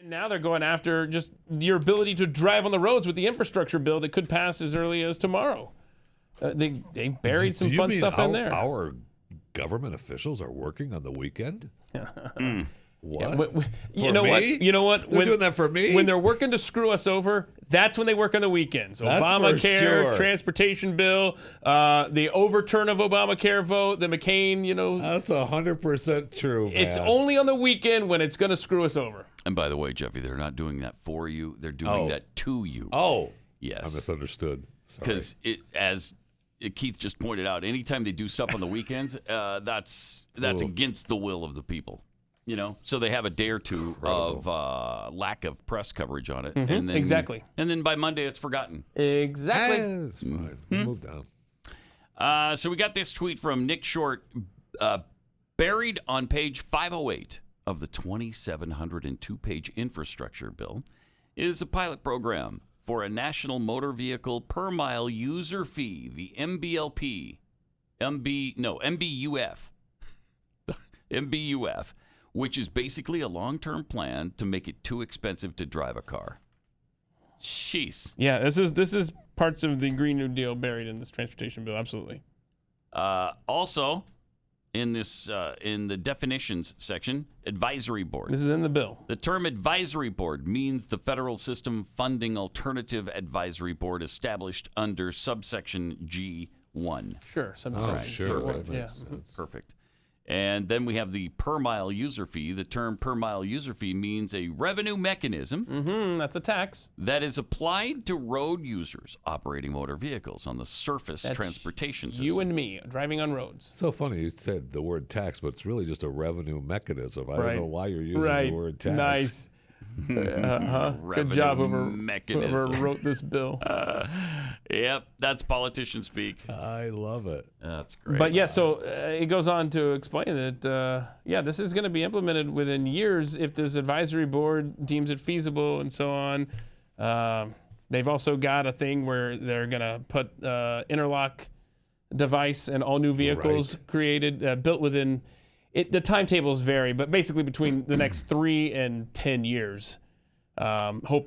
Now they're going after just your ability to drive on the roads with the infrastructure bill that could pass as early as tomorrow. They buried some fun stuff in there. Our government officials are working on the weekend? What? You know what? They're doing that for me? When they're working to screw us over, that's when they work on the weekends. That's Obamacare, for sure. transportation bill, the overturn of Obamacare vote, the McCain, That's 100% true, man. It's only on the weekend when it's going to screw us over. And by the way, Jeffy, they're not doing that for you. They're doing that to you. Oh. Yes. I misunderstood. Because as Keith just pointed out, anytime they do stuff on the weekends, that's against the will of the people. So they have a day or two of lack of press coverage on it. Mm-hmm. And then, exactly. And then by Monday, it's forgotten. Exactly. It's fine. We'll move down. So we got this tweet from Nick Short. Buried on page 508 of the 2,702-page infrastructure bill is a pilot program for a national motor vehicle per mile user fee, the MBUF, which is basically a long-term plan to make it too expensive to drive a car. Jeez. Yeah, this is parts of the Green New Deal buried in this transportation bill. Absolutely. Also, in this in the definitions section, advisory board. This is in the bill. The term advisory board means the federal system funding alternative advisory board established under subsection G1. Sure. Sure. Perfect. Yeah. Perfect. And then we have the per mile user fee. The term per mile user fee means a revenue mechanism. Mm-hmm. That's a tax. That is applied to road users operating motor vehicles on the surface transportation system. You and me driving on roads. So funny you said the word tax, but it's really just a revenue mechanism. I don't know why you're using the word tax. Nice. Good job, whoever wrote this bill. Yep, that's politician speak. I love it. That's great. But yeah, so it goes on to explain that, this is going to be implemented within years if this advisory board deems it feasible and so on. They've also got a thing where they're going to put interlock device in all new vehicles created, built within... the timetables vary, but basically between the next 3 and 10 years, they hope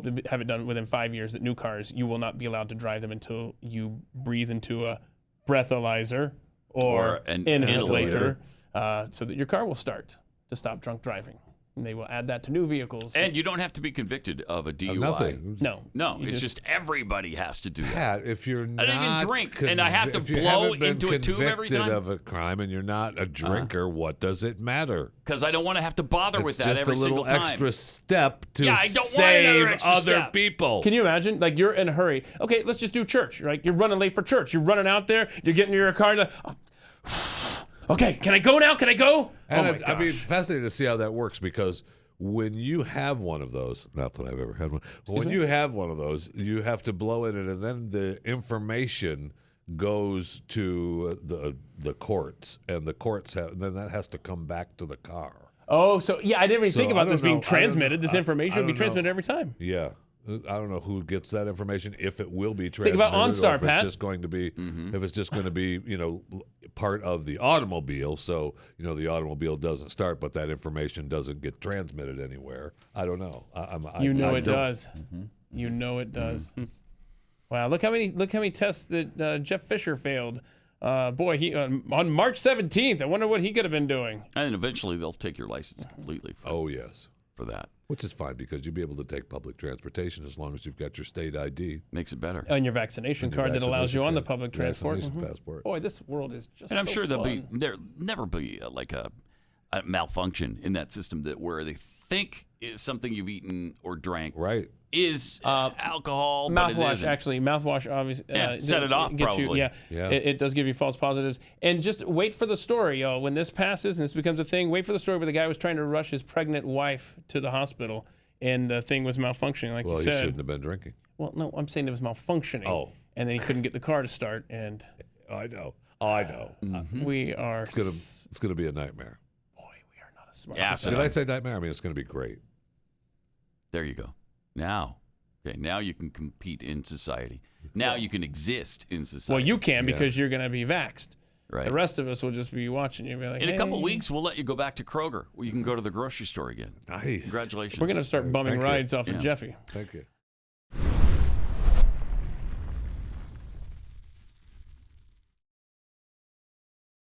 to have it done within 5 years, that new cars, you will not be allowed to drive them until you breathe into a breathalyzer or an inhalator, so that your car will start to stop drunk driving. And they will add that to new vehicles. And you don't have to be convicted of a DUI. Nothing. No. It's just everybody has to do that. Pat, if you're not... I don't even drink, and I have to blow into a tube every time? If you haven't been convicted of a crime and you're not a drinker, what does it matter? Because I don't want to have to bother with that every single time. It's just a little extra step to I don't save want other people. Can you imagine? Like, you're in a hurry. Okay, let's just do church. Right? You're running late for church. You're running out there. You're getting in your car. And okay, can I go now? Can I go? And I'd be fascinated to see how that works, because... when you have one of those, not that I've ever had one, but when you have one of those, you have to blow in it, and then the information goes to the courts, and the courts and then that has to come back to the car. Oh, so yeah, I didn't even think about this being transmitted. This information will be transmitted every time. Yeah. I don't know who gets that information, if it will be Think transmitted. about OnStar, if Pat. It's just going to be, if it's just going to be, part of the automobile. So, the automobile doesn't start, but that information doesn't get transmitted anywhere. I don't know. It does. Mm-hmm. You know it does. Mm-hmm. Wow, look how many tests that Jeff Fisher failed. He on March 17th. I wonder what he could have been doing. And then eventually they'll take your license completely. Yes. For that. Which is fine, because you'll be able to take public transportation as long as you've got your state ID. Makes it better. And your vaccination card that allows you on the public transport. Vaccination passport. Boy, this world is just And I'm sure fun. there'll never be like a malfunction in that system where they think is something you've eaten or drank. Right. Is alcohol, mouthwash, but it isn't. actually. Mouthwash, obviously. Set it off, probably. It does give you false positives. And just wait for the story, when this passes and this becomes a thing, wait for the story where the guy was trying to rush his pregnant wife to the hospital, and the thing was malfunctioning, like you said. Well, he shouldn't have been drinking. Well, no, I'm saying it was malfunctioning. Oh. And then he couldn't get the car to start, and... I know. We are... It's gonna be a nightmare. Boy, we are not a smart Did I say nightmare? I mean, it's going to be great. There you go. Now you can compete in society. Now you can exist in society. Well, you can, because you're going to be vaxxed. Right. The rest of us will just be watching you. And be like, In a couple "Hey." weeks, we'll let you go back to Kroger, where you can go to the grocery store again. Nice. Congratulations. We're going to start bumming Thank you. rides off Yeah. of Jeffy. Thank you.